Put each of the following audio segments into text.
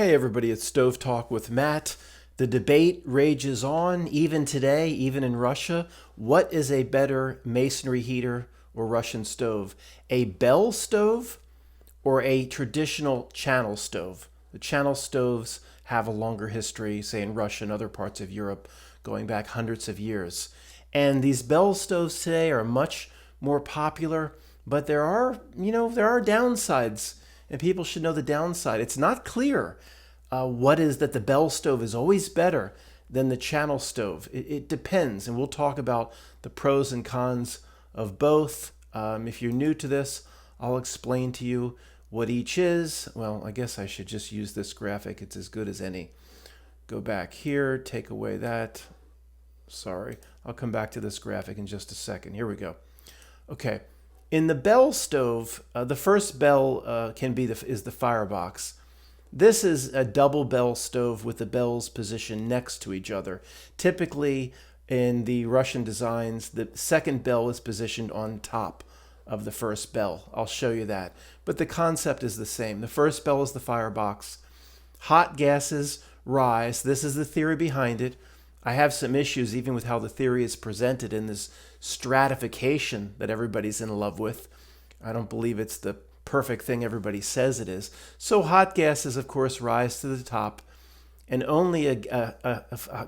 Hey everybody, it's Stove Talk with Matt. The debate rages on, even today, even in Russia. What is a better masonry heater or Russian stove? A Bell stove or a traditional channel stove? The channel stoves have a longer history, say in Russia and other parts of Europe, going back hundreds of years. And these Bell stoves today are much more popular, but there are downsides, and people should know the downside. It's not clear what is that the Bell stove is always better than the channel stove. It depends, and we'll talk about the pros and cons of both. If you're new to this, I'll explain to you what each is. Well, I guess I should just use this graphic. It's as good as any. Go back here, take away that. Sorry, I'll come back to this graphic in just a second. Here we go. Okay, in the Bell stove, the first bell is the firebox. This is a double bell stove with the bells positioned next to each other. Typically, in the Russian designs, the second bell is positioned on top of the first bell. I'll show you that. But the concept is the same. The first bell is the firebox. Hot gases rise. This is the theory behind it. I have some issues even with how the theory is presented in this stratification that everybody's in love with. I don't believe it's the perfect thing everybody says it is. So hot gases, of course, rise to the top, and only a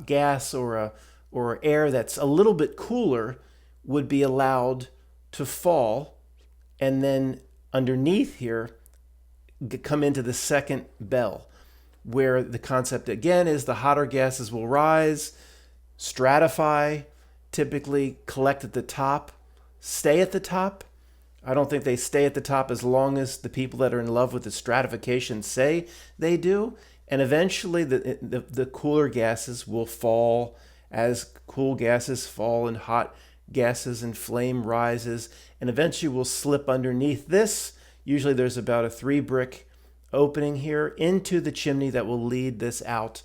gas or air that's a little bit cooler would be allowed to fall, and then underneath here come into the second bell, where the concept again is the hotter gases will rise, stratify, typically collect at the top, stay at the top. I don't think they stay at the top as long as the people that are in love with the stratification say they do. And eventually the cooler gases will fall as cool gases fall and hot gases and flame rises. And eventually will slip underneath this. Usually there's about a 3-brick opening here into the chimney that will lead this out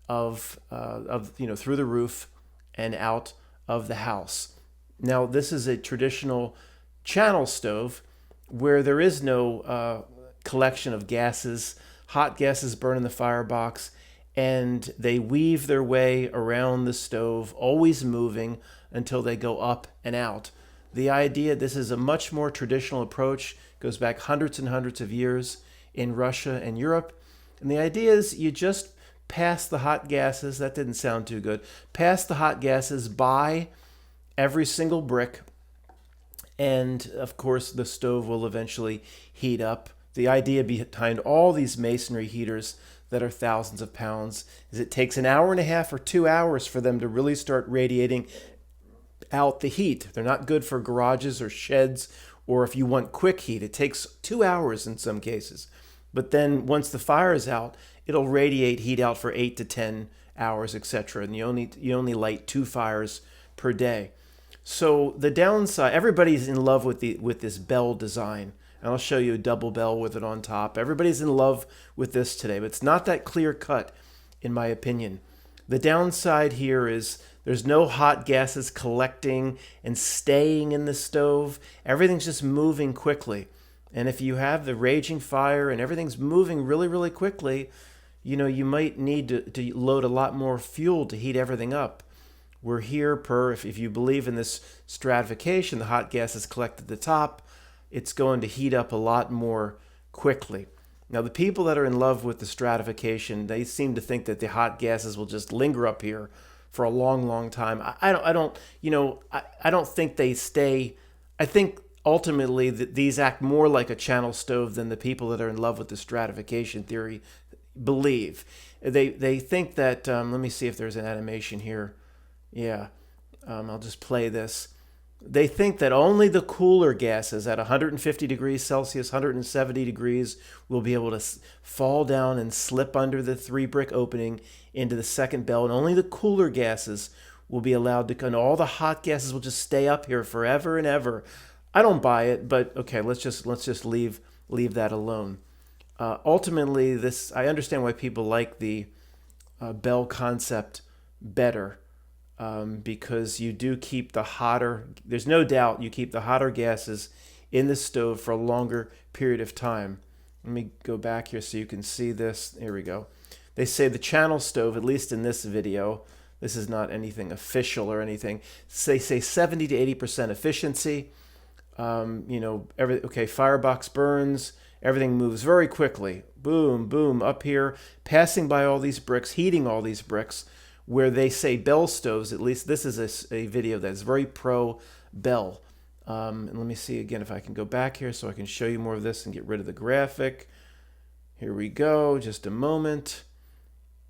of through the roof and out of the house. Now this is a traditional channel stove where there is no collection of gases. Hot gases burn in the firebox, and they weave their way around the stove, always moving until they go up and out. The idea, this is a much more traditional approach, goes back hundreds and hundreds of years in Russia and Europe. And the idea is you just pass the hot gases, that didn't sound too good, pass the hot gases by every single brick, and of course the stove will eventually heat up. The idea behind all these masonry heaters that are thousands of pounds is it takes an hour and a half or 2 hours for them to really start radiating out the heat. They're not good for garages or sheds, or if you want quick heat, it takes 2 hours in some cases. But then once the fire is out, it'll radiate heat out for 8 to 10 hours, etc. And you only light 2 fires per day. So the downside, everybody's in love with this bell design. And I'll show you a double bell with it on top. Everybody's in love with this today, but it's not that clear cut, in my opinion. The downside here is there's no hot gases collecting and staying in the stove. Everything's just moving quickly. And if you have the raging fire and everything's moving really, really quickly, you might need to load a lot more fuel to heat everything up. We're here if you believe in this stratification, the hot gases collect at the top, it's going to heat up a lot more quickly. Now, the people that are in love with the stratification, they seem to think that the hot gases will just linger up here for a long, long time. I don't think they stay. I think ultimately that these act more like a channel stove than the people that are in love with the stratification theory believe. They think that, let me see if there's an animation here. Yeah, I'll just play this. They think that only the cooler gases at 150 degrees Celsius, 170 degrees, will be able to fall down and slip under the 3-brick opening into the second bell, and only the cooler gases will be allowed to, and all the hot gases will just stay up here forever and ever. I don't buy it, but okay, let's just leave that alone. Ultimately, I understand why people like the bell concept better. Because you do keep there's no doubt you keep the hotter gases in the stove for a longer period of time. Let me go back here so you can see this. Here we go. They say the channel stove, at least in this video, this is not anything official or anything, they say 70 to 80% efficiency. You know, okay, firebox burns, everything moves very quickly. Boom, boom, up here, passing by all these bricks, heating all these bricks, where they say Bell stoves, at least this is a video that's very pro Bell. And let me see again if I can go back here so I can show you more of this and get rid of the graphic. Here we go, just a moment.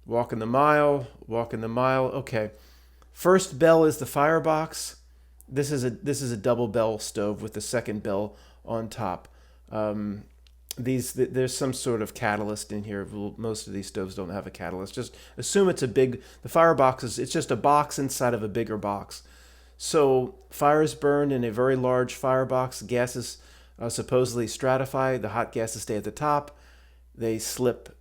Walking the mile, walking the mile. Okay, first bell is the firebox. This is a double bell stove with the second bell on top. There's some sort of catalyst in here. Most of these stoves don't have a catalyst. Just assume it's the firebox it's just a box inside of a bigger box. So fires burned in a very large firebox. Gases supposedly stratify. The hot gases stay at the top. They slip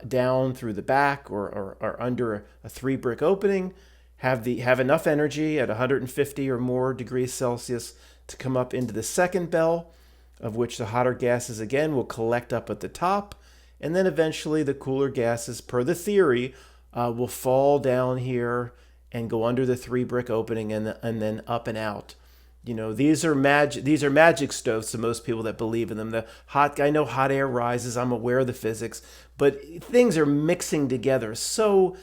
down through the back or under a 3-brick opening. Have enough energy at 150 or more degrees Celsius to come up into the second bell, of which the hotter gases again will collect up at the top, and then eventually the cooler gases, per the theory, will fall down here and go under the 3-brick opening and then up and out. You know, these are magic stoves to most people that believe in them. I know hot air rises. I'm aware of the physics, but things are mixing together. So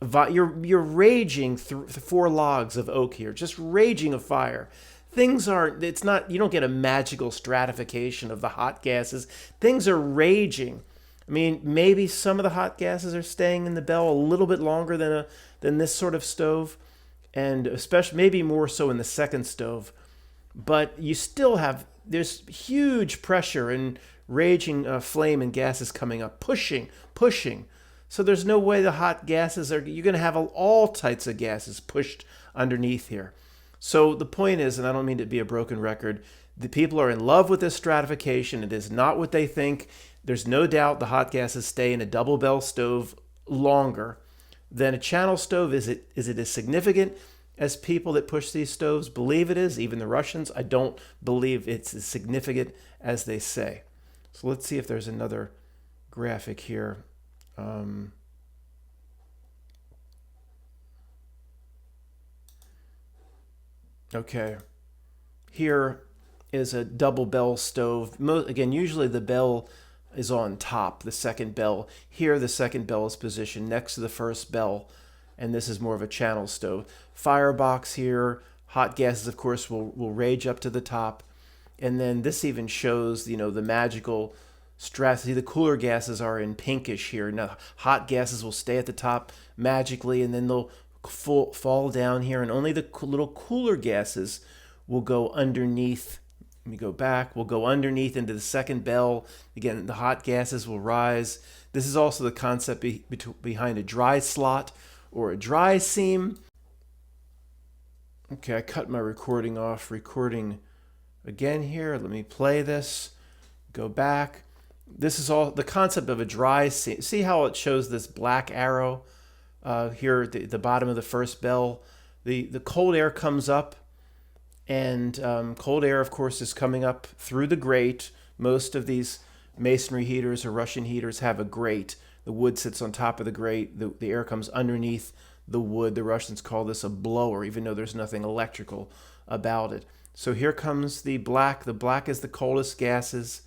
you're raging through 4 logs of oak here, just raging a fire. Things aren't. It's not. You don't get a magical stratification of the hot gases. Things are raging. I mean, maybe some of the hot gases are staying in the bell a little bit longer than this sort of stove, and especially maybe more so in the second stove. But you still there's huge pressure and raging flame and gases coming up, pushing. So there's no way the hot gases you're going to have all types of gases pushed underneath here. So the point is, and I don't mean to be a broken record, the people are in love with this stratification. It is not what they think. There's no doubt the hot gases stay in a double bell stove longer than a channel stove. Is it as significant as people that push these stoves believe it is? Even the Russians, I don't believe it's as significant as they say. So let's see if there's another graphic here. Okay, here is a double bell stove. Again, usually the bell is on top, the second bell. Here, the second bell is positioned next to the first bell, and this is more of a channel stove. Firebox here, hot gases, of course, will rage up to the top. And then this even shows, you know, the magical strategy. The cooler gases are in pinkish here. Now, hot gases will stay at the top magically, and then they'll fall down here, and only the little cooler gases will go underneath. Let me go back. We'll go underneath into the second bell. Again, the hot gases will rise. This is also the concept behind a dry slot or a dry seam. Okay, I cut my recording off. Recording again here. Let me play this. Go back. This is all the concept of a dry seam. See how it shows this black arrow here at the bottom of the first bell? The cold air comes up. And cold air, of course, is coming up through the grate. Most of these masonry heaters or Russian heaters have a grate. The wood sits on top of the grate. The air comes underneath the wood. The Russians call this a blower, even though there's nothing electrical about it. So here comes the black. The black is the coldest gases.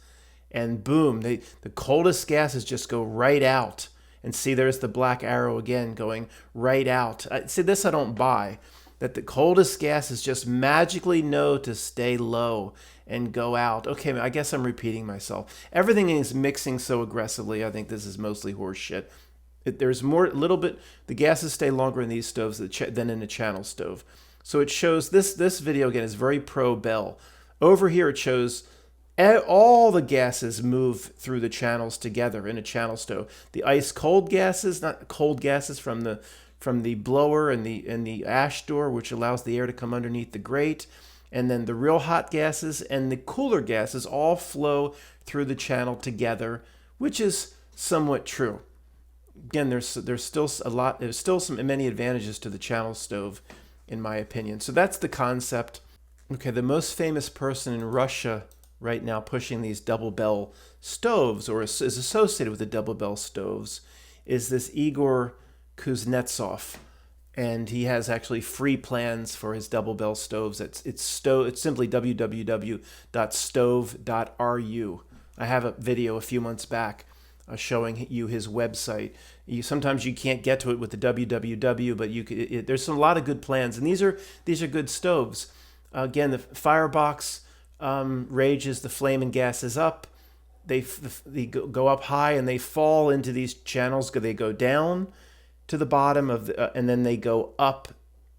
And boom, the coldest gases just go right out. And see, there's the black arrow again going right out. See, this I don't buy. That the coldest gases just magically know to stay low and go out. Okay, I guess I'm repeating myself. Everything is mixing so aggressively. I think this is mostly horse shit. There's more, a little bit, the gases stay longer in these stoves than in a channel stove. So it shows, this video again is very pro-Bell. Over here it shows all the gases move through the channels together in a channel stove. The ice cold gases, not cold gases from the blower and the ash door, which allows the air to come underneath the grate, and then the real hot gases and the cooler gases all flow through the channel together, which is somewhat true. Again, there's still many advantages to the channel stove, in my opinion. So that's the concept. Okay, the most famous person in Russia right now pushing these double bell stoves, or is associated with the double bell stoves, is this Igor Kuznetsov. And he has actually free plans for his double bell stoves. It's simply www.stove.ru. I have a video a few months back showing you his website. Sometimes you can't get to it with the www, but there's a lot of good plans, and these are good stoves. Again, the firebox rages the flame and gases up. They go up high and they fall into these channels. They go down to the bottom of and then they go up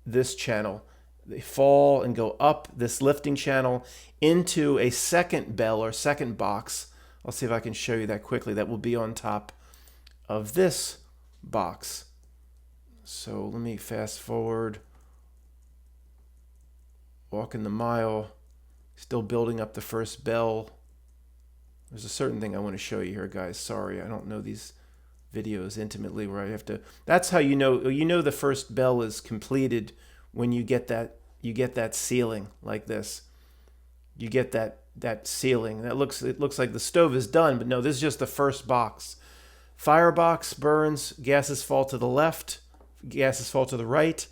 this channel. They fall and go up this lifting channel into a second bell or second box. I'll see if I can show you that quickly. That will be on top of this box. So let me fast forward. Walking the mile, still building up the first bell. There's a certain thing I want to show you here, guys. Sorry, I don't know these videos intimately where I have to. That's how you know the first bell is completed when you get that ceiling like this. You get that ceiling. It looks like the stove is done, but no, this is just the first box. Firebox burns, gases fall to the left, gases fall to the right.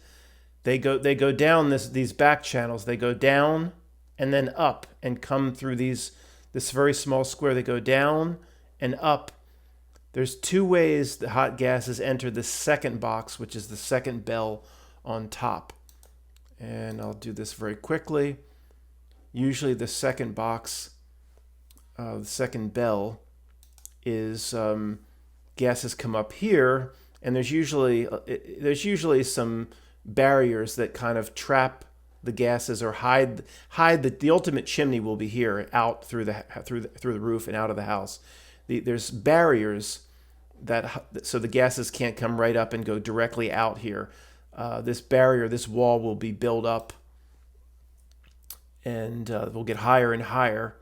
They go down these back channels. They go down and then up and come through this very small square. They go down and up. There's two ways the hot gases enter the second box, which is the second bell on top. And I'll do this very quickly. Usually the second box, the second bell, is gases come up here, and there's usually some barriers that kind of trap the gases or hide the ultimate chimney will be here out through the roof and out of the house. There's barriers so the gases can't come right up and go directly out here. This barrier, this wall will be built up, and will get higher and higher,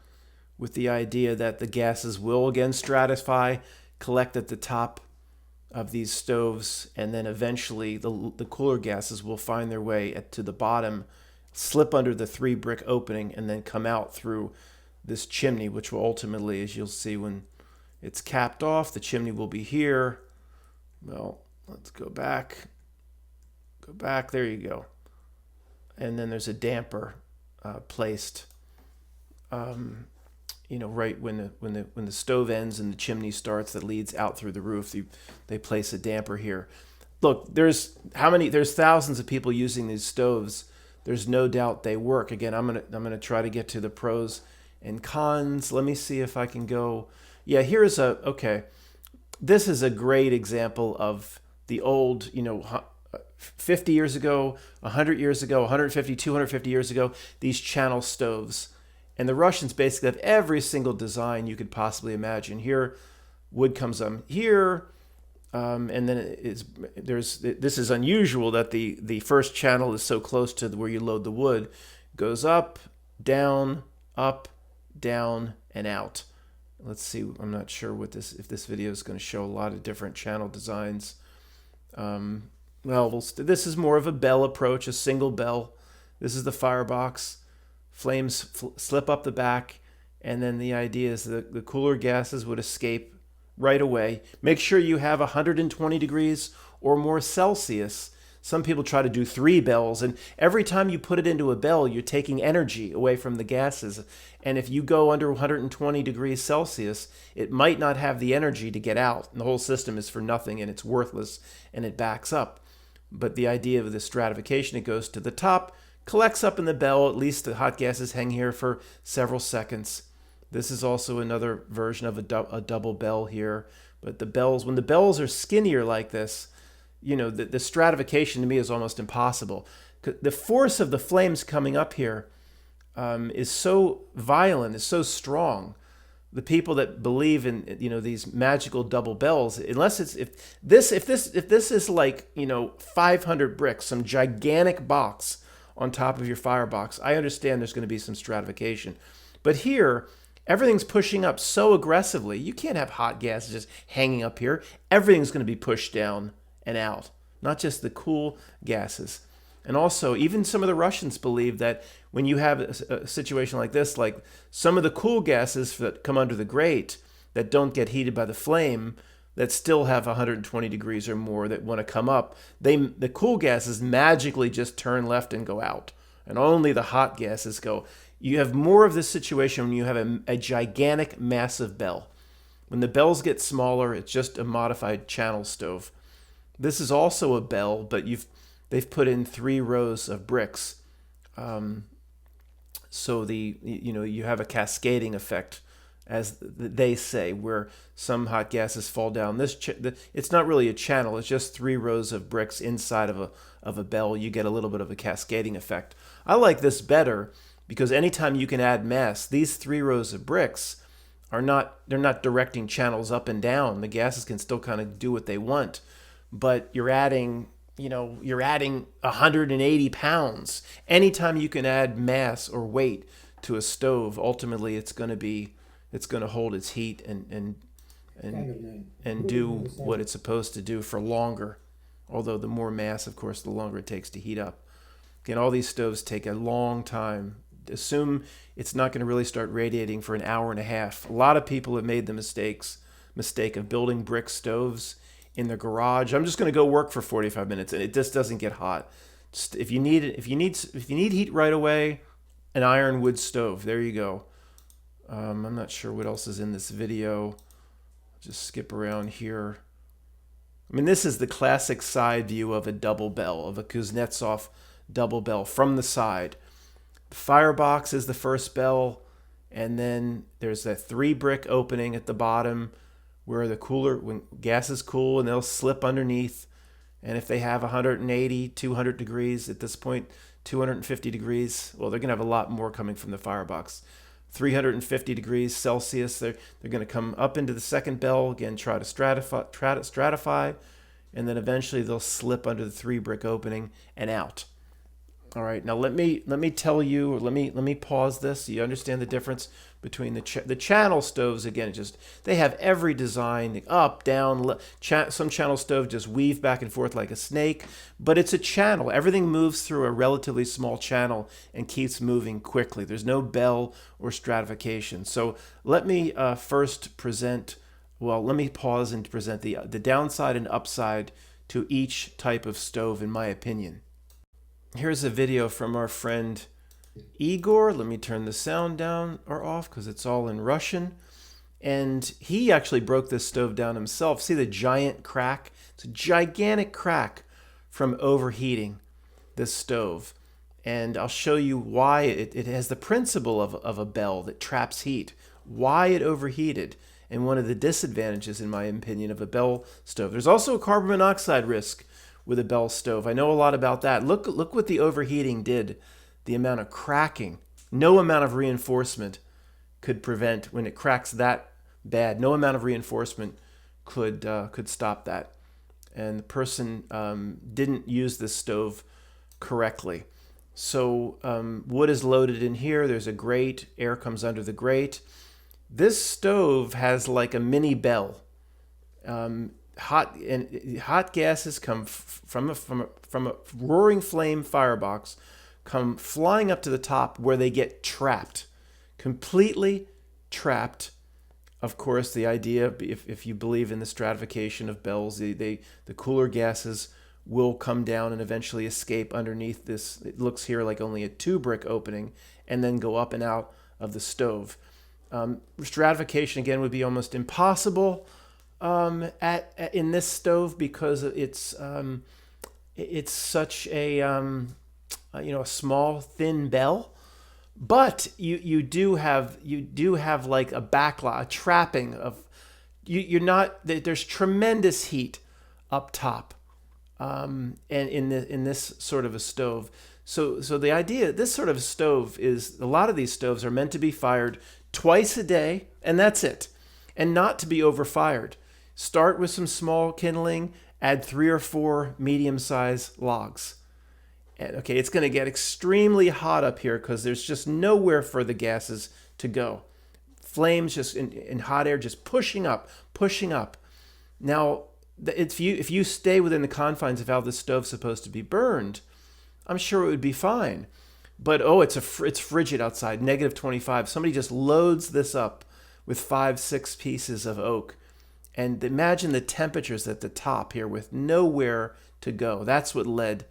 with the idea that the gases will again stratify, collect at the top of these stoves, and then eventually the cooler gases will find their way to the bottom, slip under the 3-brick opening, and then come out through this chimney, which will ultimately, as you'll see when it's capped off, the chimney will be here. Well, let's go back. Go back. There you go. And then there's a damper placed, right when the stove ends and the chimney starts that leads out through the roof. They place a damper here. Look, there's thousands of people using these stoves. There's no doubt they work. Again, I'm gonna try to get to the pros and cons. Let me see if I can go. Yeah, okay. This is a great example of the old, 50 years ago, 100 years ago, 150, 250 years ago, these channel stoves. And the Russians basically have every single design you could possibly imagine. Here, wood comes here, and then this is unusual that the first channel is so close to where you load the wood. Goes up, down, and out. Let's see. I'm not sure if this video is going to show a lot of different channel designs. This is more of a bell approach, a single bell. This is the firebox. Flames slip up the back, and then the idea is that the cooler gases would escape right away. Make sure you have 120 degrees or more Celsius. Some people try to do 3 bells, and every time you put it into a bell, you're taking energy away from the gases. And if you go under 120 degrees Celsius, it might not have the energy to get out, and the whole system is for nothing, and it's worthless, and it backs up. But the idea of the stratification, it goes to the top, collects up in the bell. At least the hot gases hang here for several seconds. This is also another version of a double bell here. But when the bells are skinnier like this, the stratification to me is almost impossible. The force of the flames coming up here is so violent, is so strong. The people that believe in these magical double bells, unless if this is like 500 bricks, some gigantic box on top of your firebox, I understand there's going to be some stratification. But here, everything's pushing up so aggressively. You can't have hot gases just hanging up here. Everything's going to be pushed down and out, not just the cool gases. And also, even some of the Russians believe that when you have a situation like this, like some of the cool gases that come under the grate that don't get heated by the flame, that still have 120 degrees or more that want to come up, the cool gases magically just turn left and go out, and only the hot gases go. You have more of this situation when you have a gigantic, massive bell. When the bells get smaller, it's just a modified channel stove. This is also a bell, but they've put in 3 rows of bricks, so you have a cascading effect, as they say, where some hot gases fall down. It's not really a channel; it's just 3 rows of bricks inside of a bell. You get a little bit of a cascading effect. I like this better because anytime you can add mass, these 3 rows of bricks they're not directing channels up and down. The gases can still kind of do what they want, but you're adding 180 pounds. Anytime you can add mass or weight to a stove, ultimately it's going to hold its heat and do what it's supposed to do for longer. Although the more mass, of course, the longer it takes to heat up. Again, all these stoves take a long time. Assume it's not going to really start radiating for an hour and a half. A lot of people have made the mistake of building brick stoves in the garage. I'm just going to go work for 45 minutes, and it just doesn't get hot. If you need heat right away, an ironwood stove. There you go. I'm not sure what else is in this video. Just skip around here. I mean, this is the classic side view of a double bell, of a Kuznetsov double bell from the side. The firebox is the first bell, and then there's a 3 brick opening at the bottom where when gases cool, and they'll slip underneath. And if they have 180, 200 degrees, at this point, 250 degrees, well, they're going to have a lot more coming from the firebox. 350 degrees Celsius, they're going to come up into the second bell, again, try to stratify, and then eventually they'll slip under the 3 brick opening and out. All right, now let me tell you, or let me pause this so you understand the difference between the channel stoves. Again, they have every design, up, down. Some channel stove just weave back and forth like a snake, but it's a channel. Everything moves through a relatively small channel and keeps moving quickly. There's no bell or stratification. So let me first present. Well, let me pause and present the downside and upside to each type of stove, in my opinion. Here's a video from our friend Igor. Let me turn the sound down or off because it's all in Russian. And he actually broke this stove down himself. See the giant crack? It's a gigantic crack from overheating this stove. And I'll show you why it has the principle of a bell that traps heat, why it overheated, and one of the disadvantages, in my opinion, of a bell stove. There's also a carbon monoxide risk with a bell stove. I know a lot about that. Look what the overheating did. The amount of cracking. No amount of reinforcement could prevent, when it cracks that bad, no amount of reinforcement could stop that. And the person didn't use this stove correctly. So wood is loaded in here. There's a grate. Air comes under the grate. This stove has like a mini bell. Hot gases come from a roaring flame firebox, come flying up to the top where they get trapped, completely trapped. Of course, the idea, if you believe in the stratification of bells, the cooler gases will come down and eventually escape underneath this. It looks here like only a 2 brick opening, and then go up and out of the stove. Stratification again would be almost impossible in this stove because it's such a small thin bell, but you do have like a backlog, a trapping of there's tremendous heat up top, and in this sort of a stove. So the idea, this sort of stove is, a lot of these stoves are meant to be fired twice a day, and that's it, and not to be overfired. Start with some small kindling, add 3 or 4 medium-sized logs. And, okay, it's going to get extremely hot up here because there's just nowhere for the gases to go. Flames just in hot air just pushing up. Now, if you stay within the confines of how this stove's supposed to be burned, I'm sure it would be fine. But oh, it's frigid outside, -25. Somebody just loads this up with 5, 6 pieces of oak, and imagine the temperatures at the top here with nowhere to go. That's what led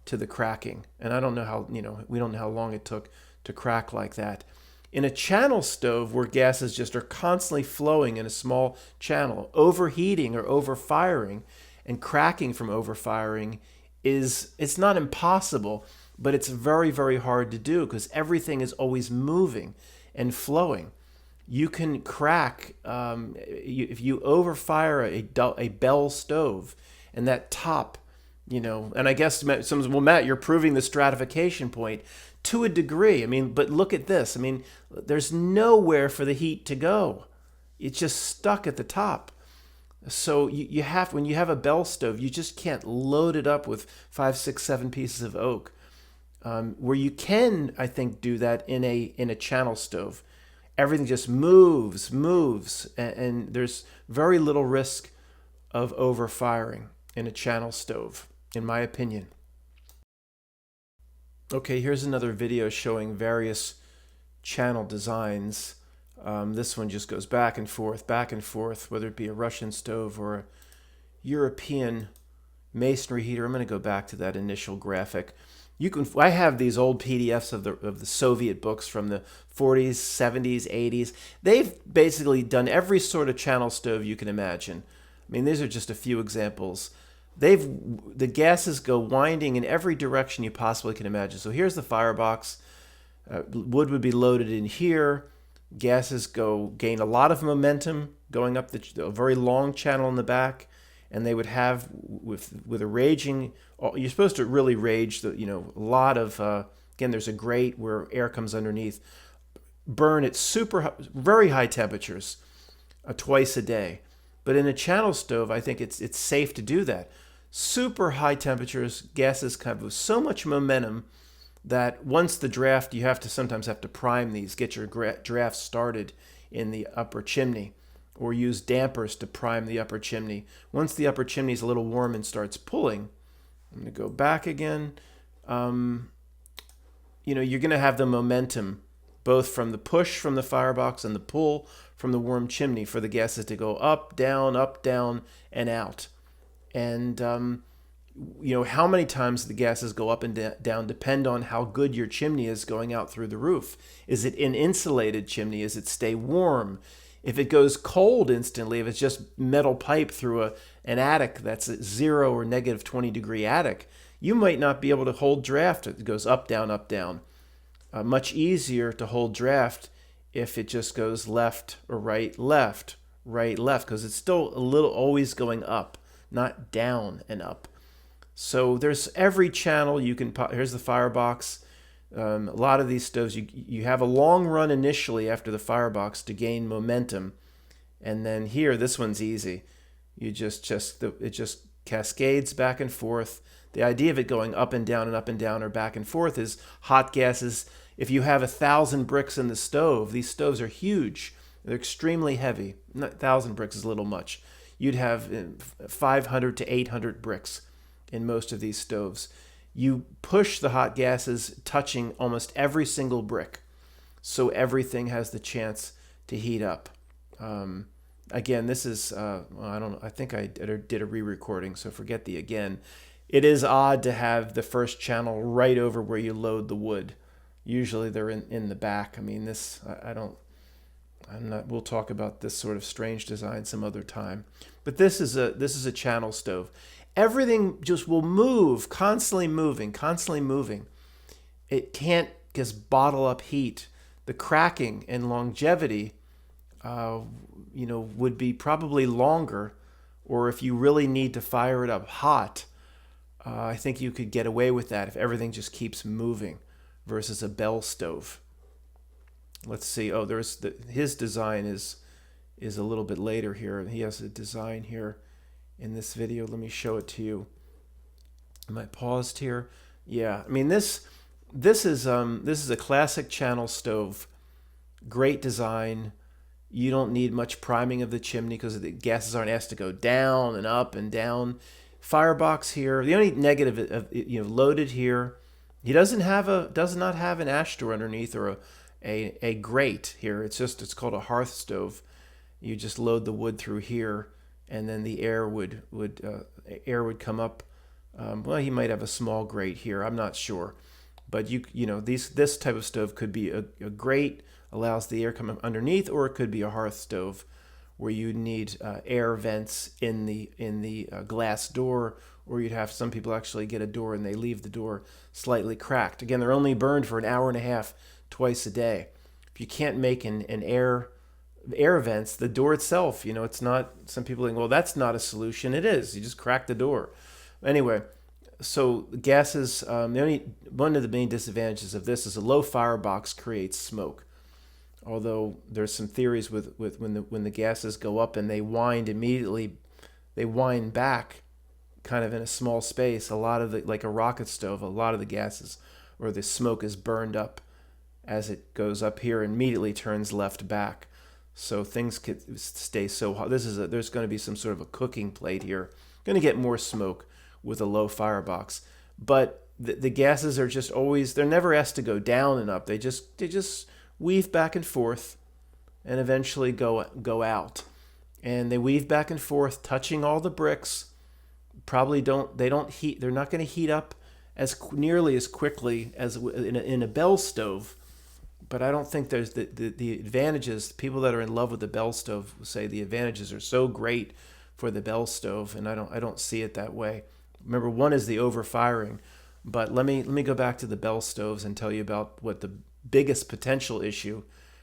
to the cracking. And I don't know how, we don't know how long it took to crack like that. In a channel stove where gases just are constantly flowing in a small channel, overheating or overfiring and cracking from overfiring it's not impossible, but it's very, very hard to do because everything is always moving and flowing. You can crack if you overfire a Bell stove, and that top, and I guess someone, well, Matt, you're proving the stratification point to a degree. I mean, but look at this. I mean, there's nowhere for the heat to go. It's just stuck at the top. So you have, when you have a Bell stove, you just can't load it up with 5, 6, 7 pieces of oak. Where you can, I think, do that in a channel stove. Everything just moves, and there's very little risk of overfiring in a channel stove, in my opinion. Okay, here's another video showing various channel designs. This one just goes back and forth, whether it be a Russian stove or a European masonry heater. I'm going to go back to that initial graphic. I have these old PDFs of the Soviet books from the 40s, 70s, 80s. They've basically done every sort of channel stove you can imagine. I mean, these are just a few examples. The gases go winding in every direction you possibly can imagine. So here's the firebox. Wood would be loaded in here. Gases gain a lot of momentum going up a very long channel in the back, and they would have with a raging. You're supposed to really rage a lot of. Again, there's a grate where air comes underneath. Burn at very high temperatures, twice a day. But in a channel stove, I think it's safe to do that. Super high temperatures, gases with so much momentum that once the draft, you sometimes have to prime these, get your draft started in the upper chimney, or use dampers to prime the upper chimney. Once the upper chimney is a little warm and starts pulling, I'm going to go back again. You're going to have the momentum both from the push from the firebox and the pull from the warm chimney for the gases to go up, down, and out. And how many times the gases go up and down depend on how good your chimney is going out through the roof. Is it an insulated chimney? Is it stay warm? If it goes cold instantly, if it's just metal pipe through an attic that's at 0 or -20 degree attic, you might not be able to hold draft. It goes up, down. Much easier to hold draft if it just goes left or right, left, because it's still always going up, not down and up. So there's every channel you can. Here's the firebox. A lot of these stoves, you have a long run initially after the firebox to gain momentum, and then here, this one's easy. You it just cascades back and forth. The idea of it going up and down or back and forth is hot gases. If you have 1,000 bricks in the stove, these stoves are huge. They're extremely heavy. 1,000 bricks is a little much. You'd have 500 to 800 bricks in most of these stoves. You push the hot gases touching almost every single brick, so everything has the chance to heat up. Again, this is, I don't know, I think I did a re-recording, so forget the again. It is odd to have the first channel right over where you load the wood. Usually they're in the back. I mean, we'll talk about this sort of strange design some other time. But this is a channel stove. Everything just will move, constantly moving. It can't just bottle up heat. The cracking and longevity, would be probably longer, or if you really need to fire it up hot, I think you could get away with that if everything just keeps moving versus a Bell stove. Let's see. Oh, his design is a little bit later here. He has a design here in this video. Let me show it to you. Am I paused here? Yeah. I mean, this is a classic channel stove. Great design. You don't need much priming of the chimney because the gases aren't asked to go down and up and down. Firebox here. The only negative of loaded here. He does not have an ash door underneath or a grate here. It's called a hearth stove. You just load the wood through here, and then the air would come up. Well, he might have a small grate here. I'm not sure, but this type of stove could be a grate, allows the air come underneath, or it could be a hearth stove where you need air vents in the glass door, or you'd have some people actually get a door and they leave the door slightly cracked. Again, they're only burned for an hour and a half twice a day. If you can't make an air vents, the door itself, it's not. Some people think, well, that's not a solution. It is. You just crack the door. Anyway, so gases. One of the main disadvantages of this is a low firebox creates smoke. Although there's some theories with when the gases go up and they wind back, kind of in a small space. A lot of like a rocket stove, a lot of the gases or the smoke is burned up as it goes up here and immediately turns left back. So things could stay so hot. There's going to be some sort of a cooking plate here. Going to get more smoke with a low firebox, but the gases are just always. They're never asked to go down and up. They just weave back and forth, and eventually go out. And they weave back and forth, touching all the bricks. Probably don't heat. They're not going to heat up as nearly as quickly as in a Bell stove. But I don't think there's the advantages. People that are in love with the Bell stove say the advantages are so great for the Bell stove, and I don't see it that way. Remember, one is the overfiring, but let me go back to the Bell stoves and tell you about what the biggest potential issue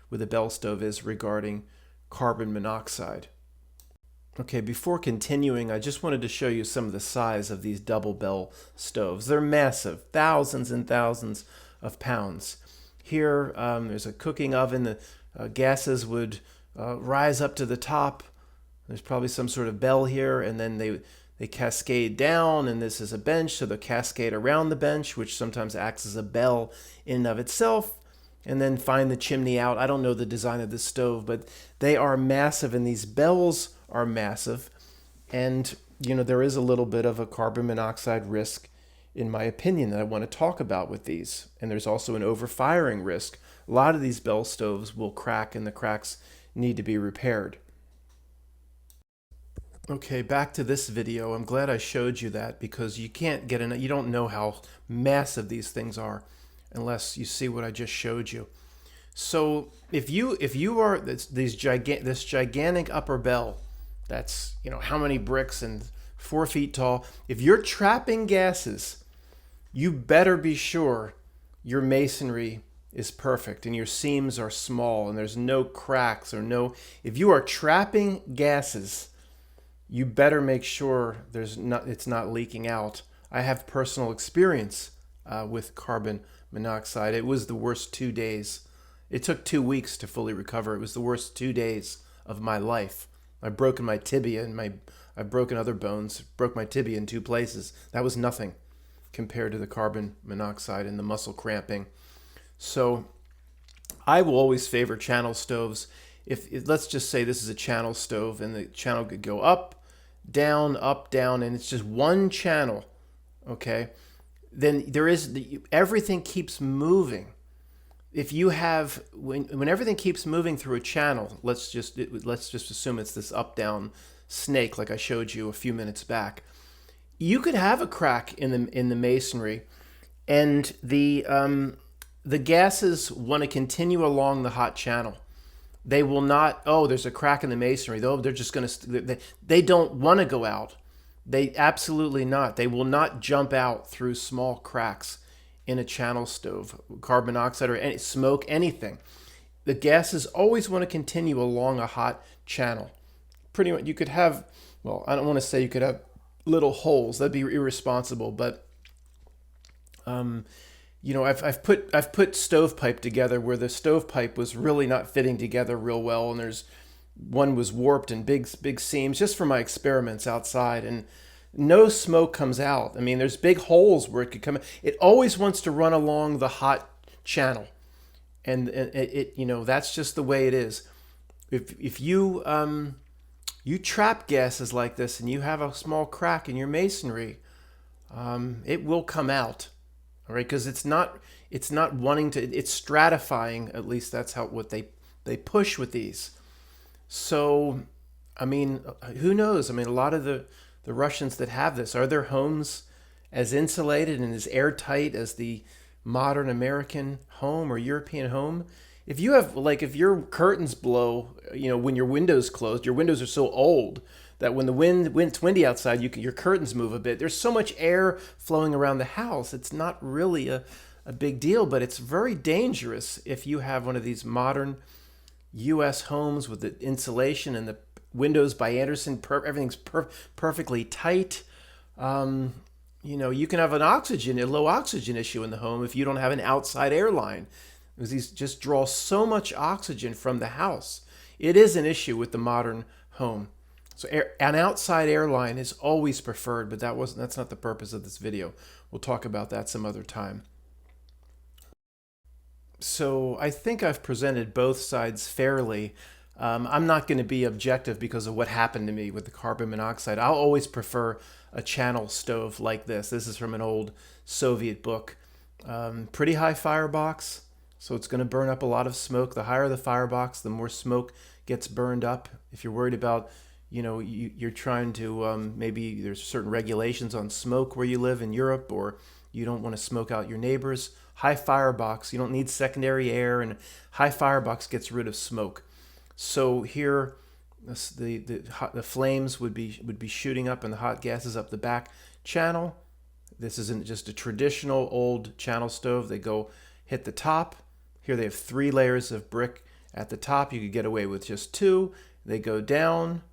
with the Bell stove is regarding carbon monoxide. Okay, before continuing, I just wanted to show you some of the size of these double Bell stoves. They're massive, thousands and thousands of pounds. Here, there's a cooking oven. The gases would rise up to the top. There's probably some sort of bell here, and then they cascade down, and this is a bench, so they cascade around the bench, which sometimes acts as a bell in and of itself, and then find the chimney out. I don't know the design of this stove, but they are massive, and these bells are massive, and there is a little bit of a carbon monoxide risk, in my opinion, that I want to talk about with these. And there's also an overfiring risk. A lot of these Bell stoves will crack, and the cracks need to be repaired. Okay, back to this video. I'm glad I showed you that, because you don't know how massive these things are unless you see what I just showed you. So if you are this gigantic upper bell, that's how many bricks and 4 feet tall. If you're trapping gases, you better be sure your masonry is perfect and your seams are small and there's no cracks if you are trapping gases, you better make sure it's not leaking out. I have personal experience with carbon monoxide. It was the worst 2 days. It took 2 weeks to fully recover. It was the worst 2 days of my life. I've broken my tibia and I've broken other bones, broke my tibia in 2 places. That was nothing compared to the carbon monoxide and the muscle cramping. So I will always favor channel stoves. If let's just say this is a channel stove and the channel could go up, down, and it's just one channel, okay? Then everything keeps moving. If you have when everything keeps moving through a channel, let's just assume it's this up down snake like I showed you a few minutes back. You could have a crack in the masonry, and the gases want to continue along the hot channel. They will not. Oh, there's a crack in the masonry. Though they're just going to. They don't want to go out. They absolutely not. They will not jump out through small cracks in a channel stove, carbon monoxide or any smoke, anything. The gases always want to continue along a hot channel. Pretty much, you could have. Well, I don't want to say you could have little holes. That'd be irresponsible. But I've put stovepipe together where the stovepipe was really not fitting together real well, and one was warped and big seams just for my experiments outside, and no smoke comes out. I mean, there's big holes where it could come. It always wants to run along the hot channel, and it that's just the way it is. If you trap gases like this and you have a small crack in your masonry, it will come out. All right, because it's not wanting to, it's stratifying. At least that's how what they push with these. So, I mean, who knows? I mean, a lot of the Russians that have this, are their homes as insulated and as airtight as the modern American home or European home? If you have, like, if your curtains blow, when your windows closed, your windows are so old that when wind's windy outside, your curtains move a bit. There's so much air flowing around the house. It's not really a big deal, but it's very dangerous if you have one of these modern U.S. homes with the insulation and the windows by Anderson. Everything's perfectly tight. You can have a low oxygen issue in the home if you don't have an outside air line, because these just draw so much oxygen from the house. It is an issue with the modern home. So an outside air line is always preferred, but that's not the purpose of this video. We'll talk about that some other time. So I think I've presented both sides fairly. I'm not going to be objective because of what happened to me with the carbon monoxide. I'll always prefer a channel stove like this. This is from an old Soviet book. Pretty high firebox, so it's going to burn up a lot of smoke. The higher the firebox, the more smoke gets burned up. If you're worried about, you're trying to, maybe there's certain regulations on smoke where you live in Europe, or you don't want to smoke out your neighbors. High firebox, you don't need secondary air, and high firebox gets rid of smoke. So here, the flames would be shooting up, and the hot gases up the back channel. This isn't just a traditional old channel stove. They go hit the top. Here they have 3 layers of brick at the top. You could get away with just 2. They go down,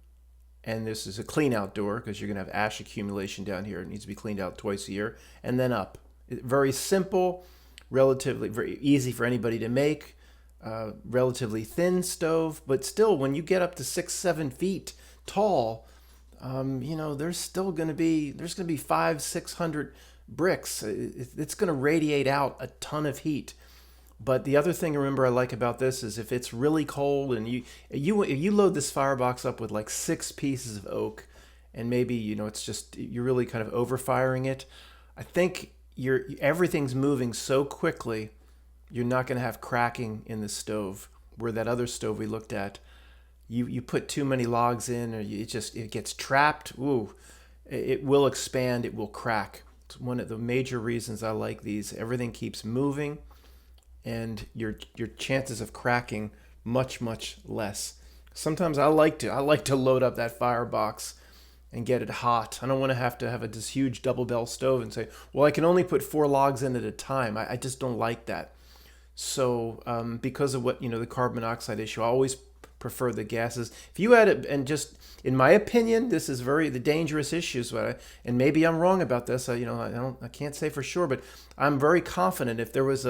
and this is a clean out door because you're going to have ash accumulation down here. It needs to be cleaned out twice a year, and then up. Very simple, relatively very easy for anybody to make. Relatively thin stove, but still, when you get up to 6-7 feet tall, there's going to be 500-600 bricks. It's going to radiate out a ton of heat. But the other thing, remember, I like about this is if it's really cold and you load this firebox up with like 6 pieces of oak, and maybe it's just you're really kind of overfiring it. I think everything's moving so quickly. You're not going to have cracking in the stove. Where that other stove we looked at, you put too many logs in, or it gets trapped. Ooh, it will expand. It will crack. It's one of the major reasons I like these. Everything keeps moving, and your chances of cracking much less. Sometimes I like to load up that firebox and get it hot. I don't want to have this huge double bell stove and say, well, I can only put 4 logs in at a time. I just don't like that. So because of what the carbon monoxide issue, I always prefer the gases. If you had it, and just in my opinion, this is the dangerous issues. And maybe I'm wrong about this. I can't say for sure, but I'm very confident if there was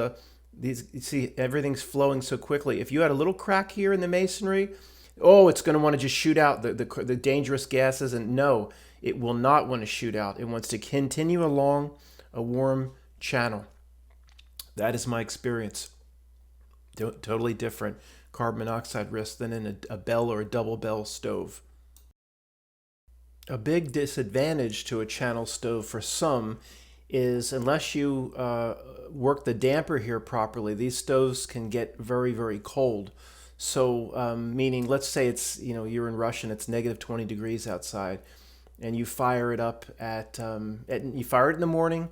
you see everything's flowing so quickly. If you had a little crack here in the masonry, it's going to want to just shoot out the dangerous gases. And no, it will not want to shoot out. It wants to continue along a warm channel. That is my experience. Totally different carbon monoxide risk than in a bell or a double bell stove. A big disadvantage to a channel stove for some is unless you work the damper here properly, these stoves can get very cold. So meaning, let's say it's you're in Russia and it's negative 20 degrees outside, and you fire it up you fire it in the morning.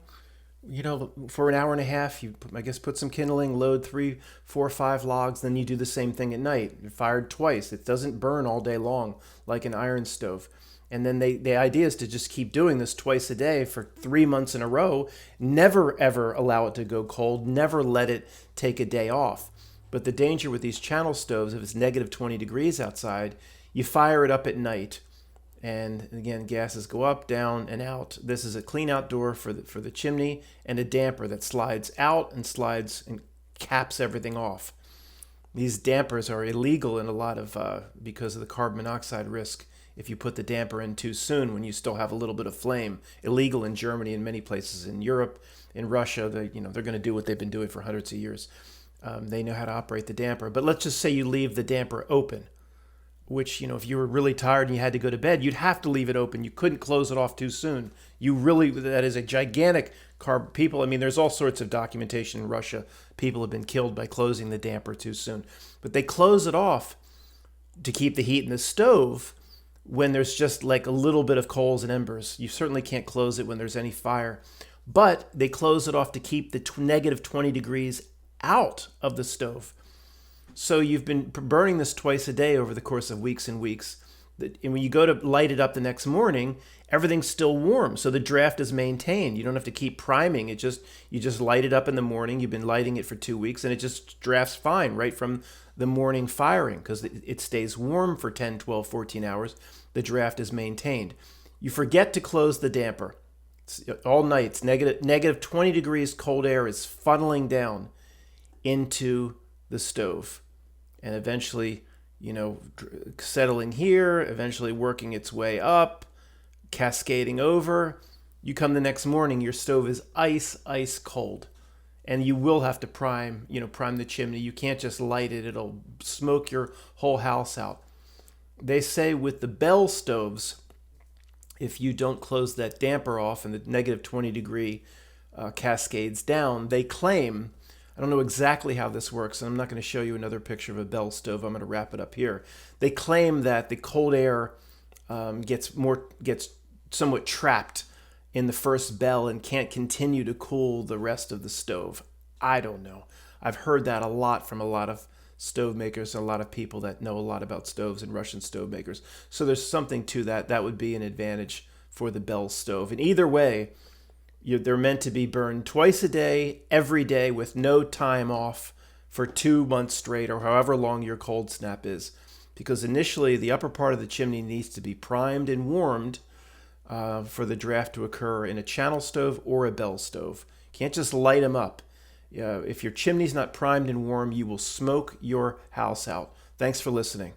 For an hour and a half, you, I guess, put some kindling, load 3, 4, 5 logs, then you do the same thing at night. You're fired twice. It doesn't burn all day long like an iron stove. And then the idea is to just keep doing this twice a day for 3 months in a row. Never, ever allow it to go cold. Never let it take a day off. But the danger with these channel stoves, if it's negative 20 degrees outside, you fire it up at night. And again, gases go up, down, and out. This is a clean out door for the chimney, and a damper that slides out and slides and caps everything off. These dampers are illegal in a lot of because of the carbon monoxide risk. If you put the damper in too soon, when you still have a little bit of flame, illegal in Germany and many places in Europe, in Russia, they're going to do what they've been doing for hundreds of years. They know how to operate the damper. But let's just say you leave the damper open. which, if you were really tired and you had to go to bed, you'd have to leave it open. You couldn't close it off too soon. That is a gigantic people, there's all sorts of documentation in Russia. People have been killed by closing the damper too soon. But they close it off to keep the heat in the stove when there's just like a little bit of coals and embers. You certainly can't close it when there's any fire. But they close it off to keep the negative 20 degrees out of the stove. So you've been burning this twice a day over the course of weeks and weeks. And when you go to light it up the next morning, everything's still warm. So the draft is maintained. You don't have to keep priming. You just light it up in the morning. You've been lighting it for 2 weeks, and it just drafts fine right from the morning firing because it stays warm for 10, 12, 14 hours. The draft is maintained. You forget to close the damper. All night, it's negative 20 degrees cold air is funneling down into the stove. And eventually, settling here, eventually working its way up, cascading over. You come the next morning, your stove is ice cold. And you will have to prime the chimney. You can't just light it. It'll smoke your whole house out. They say with the Bell stoves, if you don't close that damper off and the negative 20 degree cascades down, they claim, I don't know exactly how this works, and I'm not going to show you another picture of a Bell stove. I'm going to wrap it up here. They claim that the cold air gets somewhat trapped in the first bell and can't continue to cool the rest of the stove. I don't know. I've heard that a lot from a lot of stove makers and a lot of people that know a lot about stoves and Russian stove makers. So there's something to that. That would be an advantage for the Bell stove. And either way, they're meant to be burned twice a day, every day, with no time off for 2 months straight, or however long your cold snap is. Because initially, the upper part of the chimney needs to be primed and warmed for the draft to occur in a channel stove or a Bell stove. You can't just light them up. If your chimney's not primed and warm, you will smoke your house out. Thanks for listening.